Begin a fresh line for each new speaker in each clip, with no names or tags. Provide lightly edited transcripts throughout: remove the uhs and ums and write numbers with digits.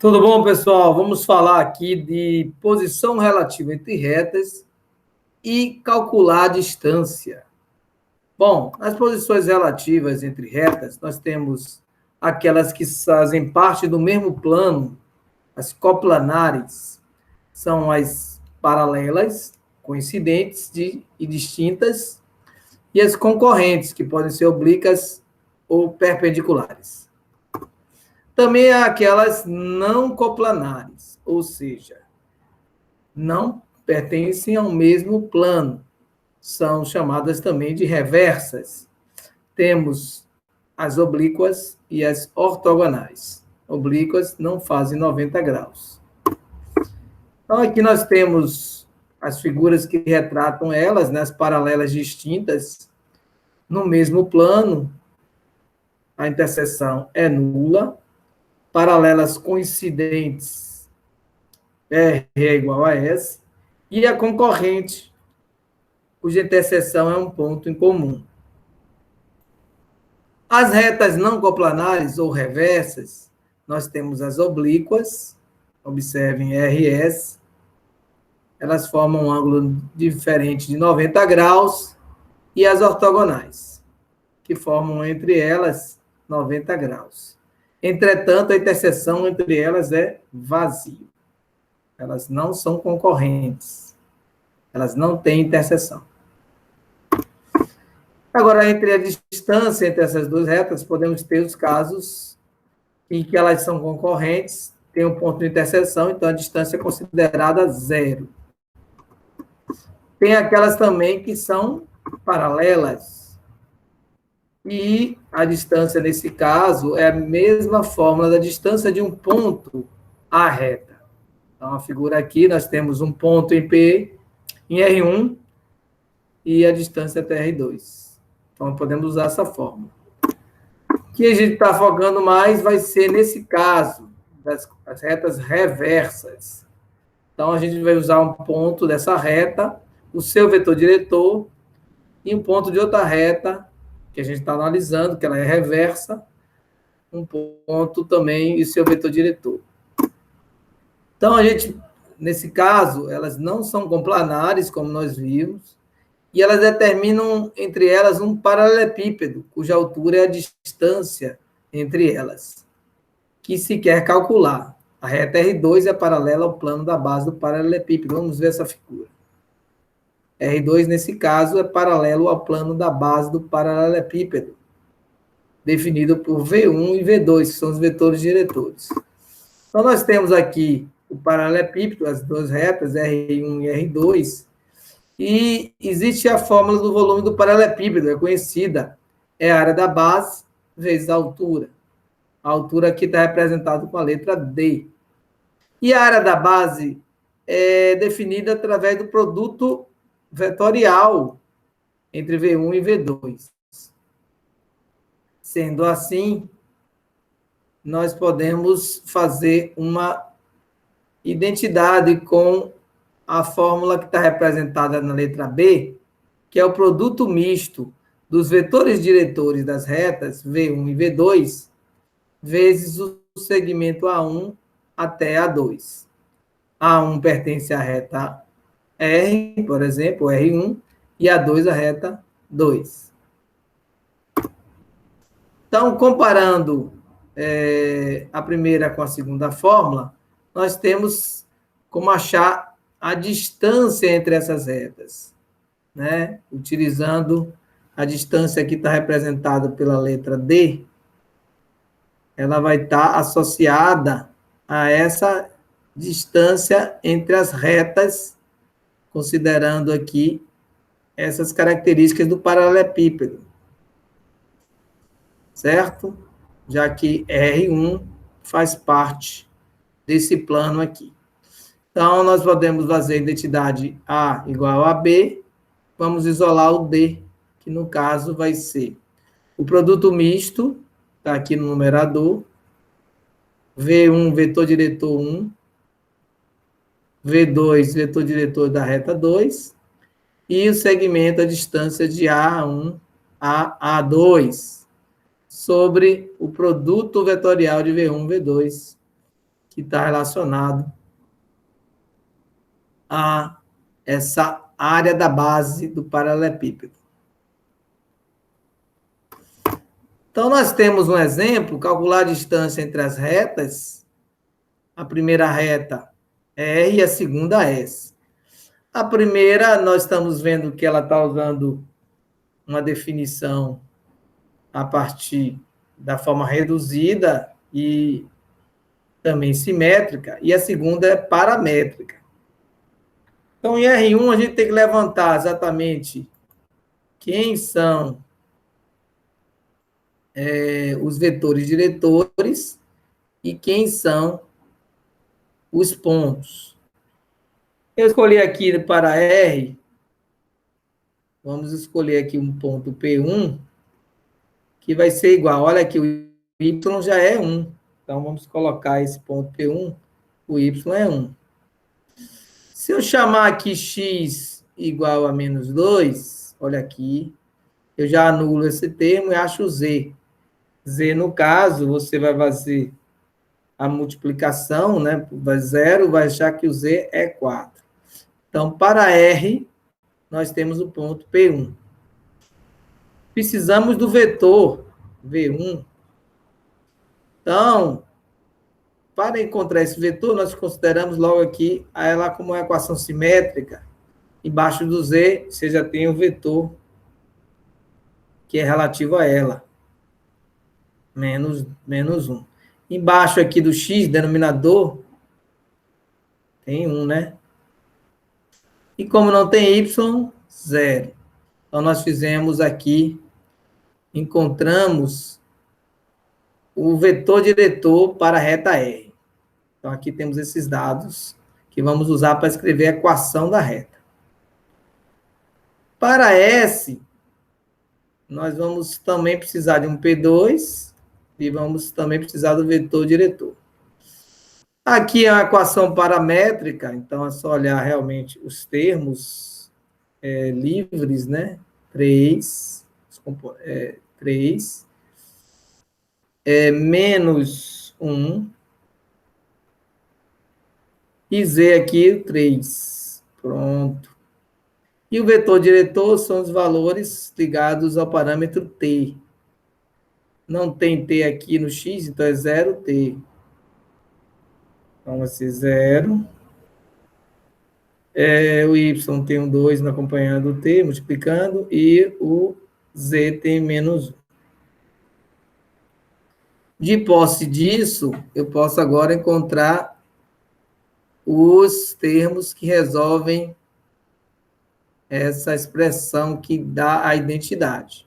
Tudo bom, pessoal? Vamos falar aqui de posição relativa entre retas e calcular a distância. Bom, as posições relativas entre retas, nós temos aquelas que fazem parte do mesmo plano, as coplanares, são as paralelas, coincidentes e distintas, e as concorrentes, que podem ser oblíquas ou perpendiculares. Também há aquelas não coplanares, ou seja, não pertencem ao mesmo plano. São chamadas também de reversas. Temos as oblíquas e as ortogonais. Oblíquas não fazem 90 graus. Então, aqui nós temos as figuras que retratam elas, né, as paralelas distintas, no mesmo plano. A interseção é nula. Paralelas coincidentes, R é igual a S, e a concorrente, cuja interseção é um ponto em comum. As retas não coplanares ou reversas, nós temos as oblíquas, observem RS, elas formam um ângulo diferente de 90 graus, e as ortogonais, que formam entre elas 90 graus. Entretanto, a interseção entre elas é vazio. Elas não são concorrentes. Elas não têm interseção. Agora, entre a distância entre essas duas retas, podemos ter os casos em que elas são concorrentes, tem um ponto de interseção, então a distância é considerada zero. Tem aquelas também que são paralelas. E a distância, nesse caso, é a mesma fórmula da distância de um ponto à reta. Então, a figura aqui, nós temos um ponto em P, em R1, e a distância até R2. Então, podemos usar essa fórmula. O que a gente está focando mais vai ser, nesse caso, das retas reversas. Então, a gente vai usar um ponto dessa reta, o seu vetor diretor, e um ponto de outra reta, que a gente está analisando, que ela é reversa, um ponto também e seu vetor diretor. Então, a gente, nesse caso, elas não são complanares, como nós vimos, e elas determinam entre elas um paralelepípedo, cuja altura é a distância entre elas, que se quer calcular. A reta R2 é paralela ao plano da base do paralelepípedo. Vamos ver essa figura. R2, nesse caso, é paralelo ao plano da base do paralelepípedo, definido por V1 e V2, que são os vetores diretores. Então, nós temos aqui o paralelepípedo, as duas retas, R1 e R2, e existe a fórmula do volume do paralelepípedo, é conhecida, é a área da base vezes a altura. A altura aqui está representada com a letra D. E a área da base é definida através do produto vetorial entre V1 e V2. Sendo assim, nós podemos fazer uma identidade com a fórmula que está representada na letra B, que é o produto misto dos vetores diretores das retas V1 e V2, vezes o segmento A1 até A2. A1 pertence à reta R, por exemplo, R1, e A2 a reta 2. Então, comparando a primeira com a segunda fórmula, nós temos como achar a distância entre essas retas, né? Utilizando a distância que está representada pela letra D, ela vai estar associada a essa distância entre as retas, considerando aqui essas características do paralelepípedo, certo? Já que R1 faz parte desse plano aqui. Então, nós podemos fazer a identidade A igual a B, vamos isolar o D, que no caso vai ser o produto misto, está aqui no numerador, V1, vetor diretor 1, V2, vetor diretor da reta 2, e o segmento, a distância de A1 a A2, sobre o produto vetorial de V1 e V2, que está relacionado a essa área da base do paralelepípedo. Então, nós temos um exemplo, calcular a distância entre as retas. A primeira reta é R e a segunda é S. A primeira, nós estamos vendo que ela está usando uma definição a partir da forma reduzida e também simétrica, e a segunda é paramétrica. Então, em R1, a gente tem que levantar exatamente quem são os vetores diretores e quem são os pontos. Eu escolhi aqui para R, vamos escolher aqui um ponto P1, que vai ser igual, olha aqui, o Y já é 1. Então, vamos colocar esse ponto P1, o Y é 1. Se eu chamar aqui x igual a menos 2, olha aqui, eu já anulo esse termo e acho z. Z, no caso, você vai fazer a multiplicação, né? Vai 0, vai achar que o z é 4. Então, para R, nós temos o ponto P1. Precisamos do vetor V1. Então, para encontrar esse vetor, nós consideramos logo aqui ela como uma equação simétrica. Embaixo do z, você já tem o vetor que é relativo a ela. Menos 1. Embaixo aqui do x, denominador, tem 1, né? E como não tem y, 0. Então, nós fizemos aqui, encontramos o vetor diretor para a reta R. Então, aqui temos esses dados que vamos usar para escrever a equação da reta. Para S, nós vamos também precisar de um P2 e vamos também precisar do vetor diretor. Aqui é a equação paramétrica, então é só olhar realmente os termos livres, né? 3, menos 1, e Z aqui, 3. Pronto. E o vetor diretor são os valores ligados ao parâmetro t. Não tem t aqui no x, então é 0t. Então vai ser 0. O y tem um 2 acompanhando o t, multiplicando, e o z tem menos 1. De posse disso, eu posso agora encontrar os termos que resolvem essa expressão que dá a identidade.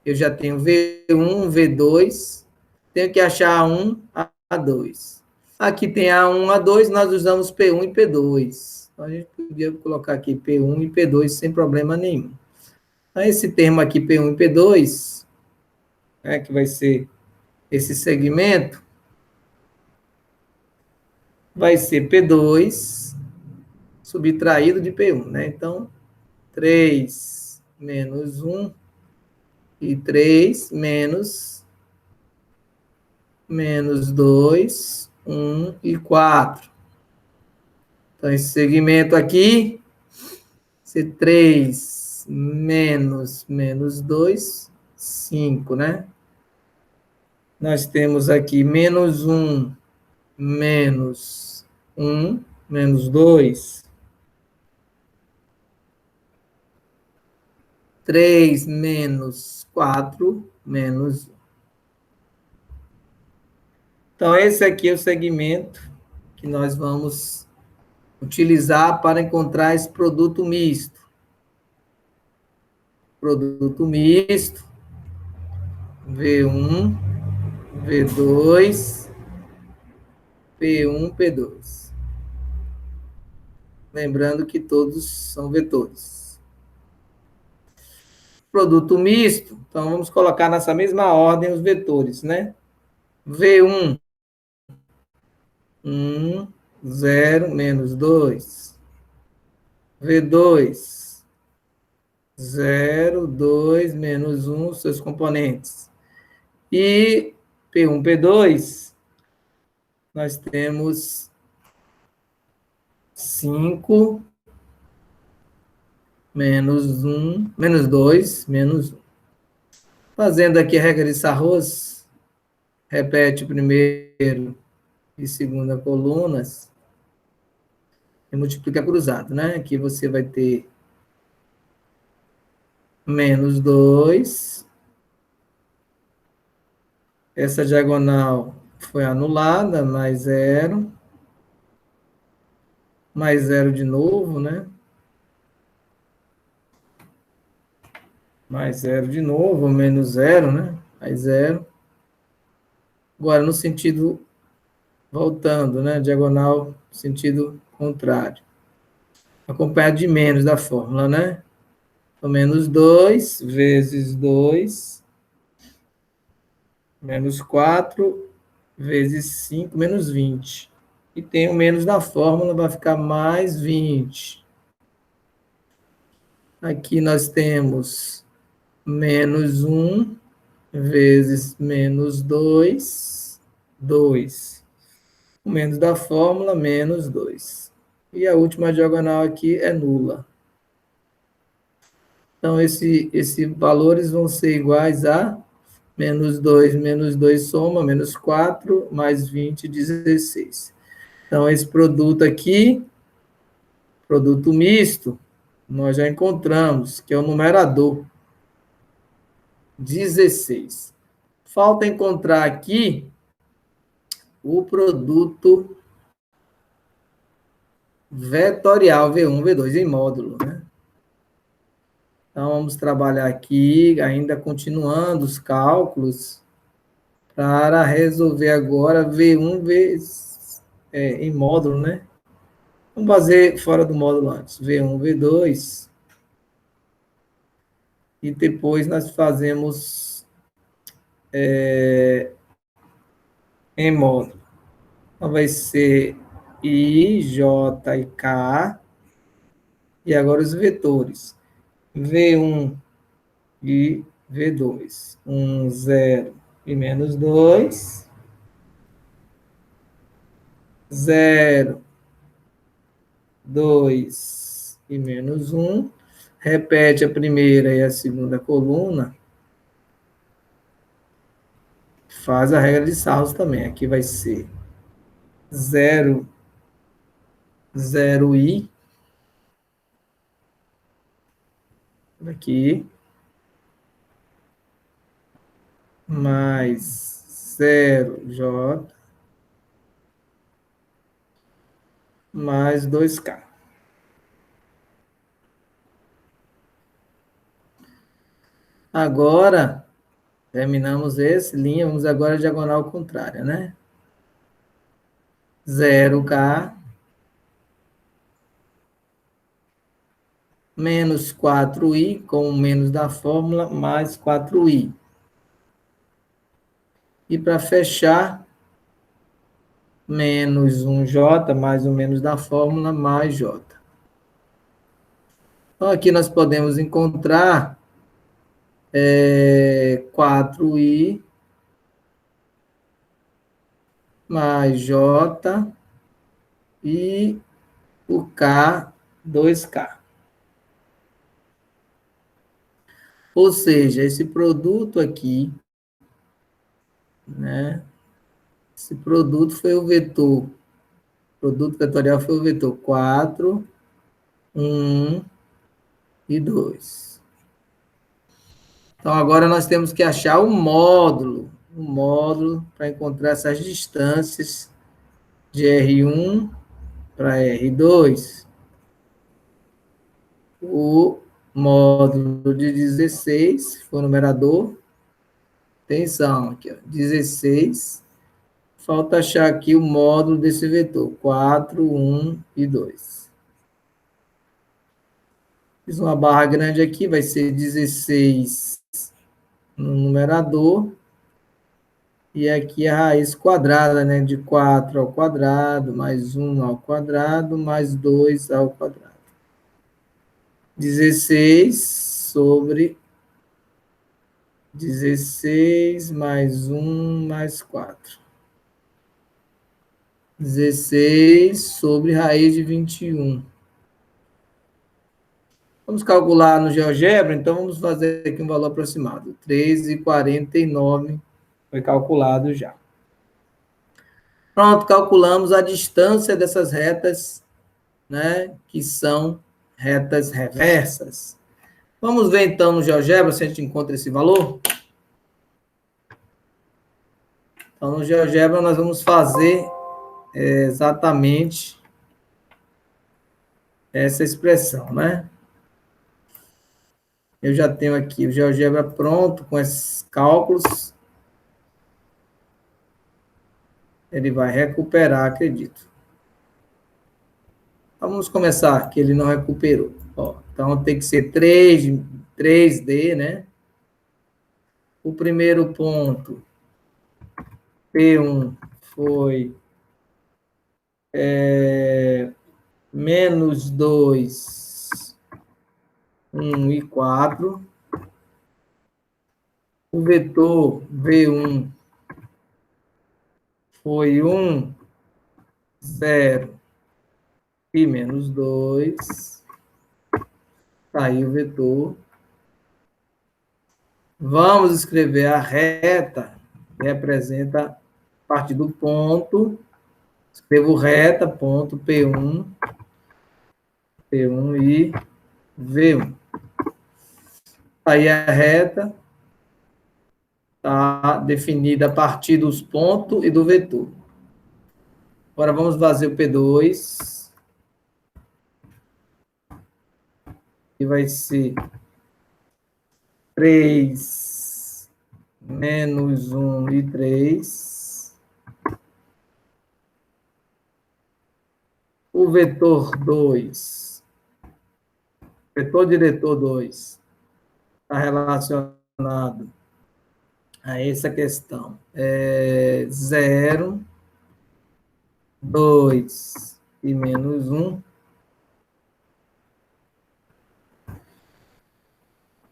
Eu já tenho V1, V2, tenho que achar A1, A2. Aqui tem A1, A2, nós usamos P1 e P2. Então, a gente podia colocar aqui P1 e P2 sem problema nenhum. Então, esse termo aqui, P1 e P2, que vai ser esse segmento, vai ser P2 subtraído de P1, né? Então, 3 menos 1 e 3 menos 2, 1 e 4. Então, esse segmento aqui, ser 3 menos 2, 5, né? Nós temos aqui menos 1, menos 1, menos 2, 3 menos 4, menos 1. Então, esse aqui é o segmento que nós vamos utilizar para encontrar esse produto misto. Produto misto, V1, V2, P1, P2. Lembrando que todos são vetores. Produto misto, então vamos colocar nessa mesma ordem os vetores, né? V1, 1, 0, menos 2. V2, 0, 2, menos 1, seus componentes. E P1, P2, nós temos 5 menos 1, menos 2, menos 1. Fazendo aqui a regra de Sarros, repete o primeiro e segunda colunas e multiplica cruzado, né? Aqui você vai ter menos 2. Essa diagonal foi anulada, mais 0. Mais 0 de novo, né? Mais 0 de novo, menos 0, né? Mais 0. Agora, no sentido, voltando, né? Diagonal, sentido contrário. Acompanhado de menos da fórmula, né? Então, menos 2 vezes 2, menos 4 vezes 5, menos 20. E tem o menos da fórmula, vai ficar mais 20. Aqui nós temos menos 1 vezes menos 2, 2. O menos da fórmula, menos 2. E a última diagonal aqui é nula. Então, esses valores vão ser iguais a menos 2 soma, menos 4, mais 20, 16. Então, esse produto aqui, produto misto, nós já encontramos, que é o numerador, 16. Falta encontrar aqui o produto vetorial V1, V2 em módulo, né? Então, vamos trabalhar aqui, ainda continuando os cálculos, para resolver agora V1 em módulo, né? Vamos fazer fora do módulo antes. V1, V2. E depois nós fazemos em módulo. Então, vai ser I, J e K. E agora os vetores. V1 e V2. 1, 0 e menos 2. 0, 2 e menos 1. Repete a primeira e a segunda coluna. Faz a regra de Sarros também. Aqui vai ser 0, 0i. Aqui. Mais 0j. Mais 2k. Agora, terminamos esse, linha, vamos agora à diagonal contrária, né? 0k menos 4i, com o menos da fórmula, mais 4i. E para fechar, menos 1j, mais o menos da fórmula, mais j. Então, aqui nós podemos encontrar 4i mais j e o k, 2k. Ou seja, esse produto aqui, né? Esse produto foi o vetor, produto vetorial foi o vetor 4, 1 e 2. Então, agora nós temos que achar o módulo para encontrar essas distâncias de R1 para R2. O módulo de 16, foi o numerador. Atenção, aqui, ó, 16. Falta achar aqui o módulo desse vetor, 4, 1 e 2. Fiz uma barra grande aqui, vai ser 16 no numerador. E aqui a raiz quadrada, né? De 4 ao quadrado, mais 1 ao quadrado, mais 2 ao quadrado. 16 sobre 16 mais 1 mais 4. 16 sobre raiz de 21. Vamos calcular no GeoGebra, então vamos fazer aqui um valor aproximado. 13,49 foi calculado já. Pronto, calculamos a distância dessas retas, né, que são retas reversas. Vamos ver então no GeoGebra se a gente encontra esse valor. Então, no GeoGebra nós vamos fazer exatamente essa expressão, né? Eu já tenho aqui o GeoGebra pronto com esses cálculos. Ele vai recuperar, acredito. Vamos começar, que ele não recuperou. Ó, então, tem que ser 3D, né? O primeiro ponto, P1, foi menos 2, 1 e 4. O vetor V1 foi 1, 0 e menos 2. Está aí o vetor. Vamos escrever a reta, que representa a partir do ponto. Escrevo reta, ponto P1 e V1. Aí a reta está definida a partir dos pontos e do vetor. Agora vamos fazer o P2. Que vai ser 3 menos 1 e 3. O vetor 2, vetor diretor 2, está relacionado a essa questão. 0, 2 e menos 1.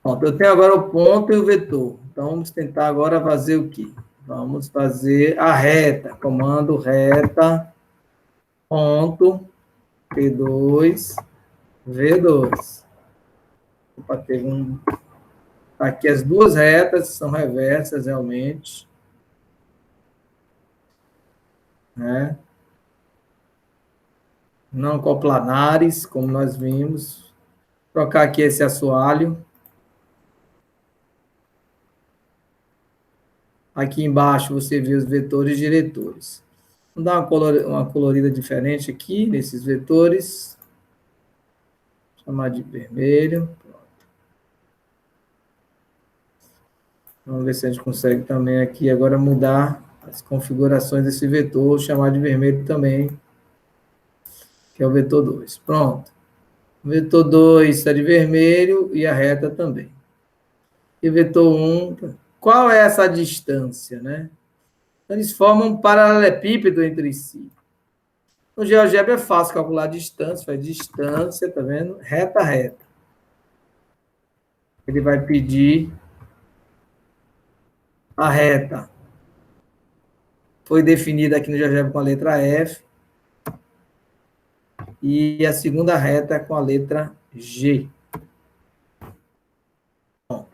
Pronto, eu tenho agora o ponto e o vetor. Então, vamos tentar agora fazer o quê? Vamos fazer a reta. Comando reta, ponto, P2, V2. Opa, teve um... Aqui as duas retas são reversas, realmente. Né? Não coplanares, como nós vimos. Vou trocar aqui esse assoalho. Aqui embaixo você vê os vetores diretores. Vamos dar uma colorida diferente aqui, nesses vetores. Vou chamar de vermelho. Vamos ver se a gente consegue também aqui agora mudar as configurações desse vetor, chamar de vermelho também, que é o vetor 2. Pronto. O vetor 2 está de vermelho e a reta também. E o vetor 1, qual é essa distância, né? Eles formam um paralelepípedo entre si. No GeoGebra é fácil calcular a distância, faz distância, tá vendo? Reta, reta. Ele vai pedir a reta. Foi definida aqui no GeoGebra com a letra F. E a segunda reta com a letra G. Bom,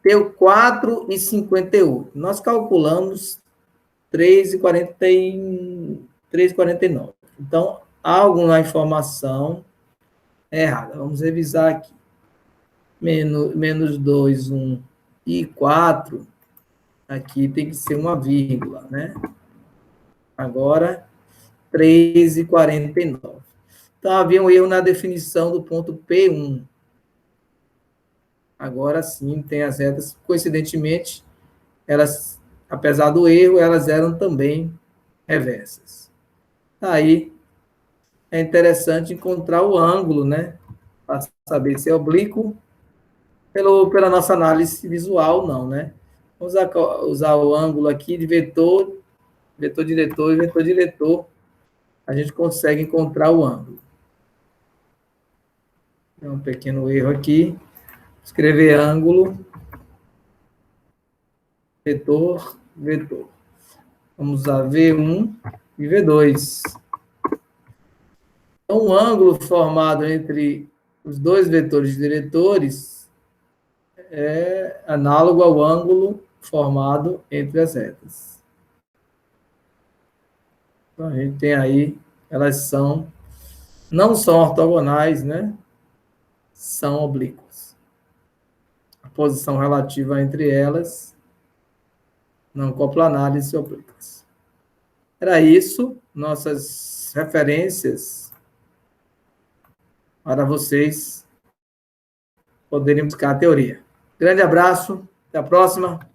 deu 4,58. Nós calculamos 3,49. Então, há alguma informação errada. Vamos revisar aqui. Menos 2, 1 e 4. Aqui tem que ser uma vírgula, né? Agora, 3,49. Então, havia um erro na definição do ponto P1. Agora sim, tem as retas. Coincidentemente, elas, apesar do erro, elas eram também reversas. Aí, é interessante encontrar o ângulo, né? Para saber se é oblíquo pela nossa análise visual, não, né? Vamos usar o ângulo aqui de vetor, vetor diretor e vetor diretor. A gente consegue encontrar o ângulo. Tem um pequeno erro aqui. Escrever ângulo, vetor, vetor. Vamos usar V1 e V2. Então, o ângulo formado entre os dois vetores diretores é análogo ao ângulo formado entre as retas. Então, a gente tem aí, elas não são ortogonais, né? São oblíquas. A posição relativa entre elas, não coplanares e oblíquas. Era isso, nossas referências para vocês poderem buscar a teoria. Grande abraço, até a próxima.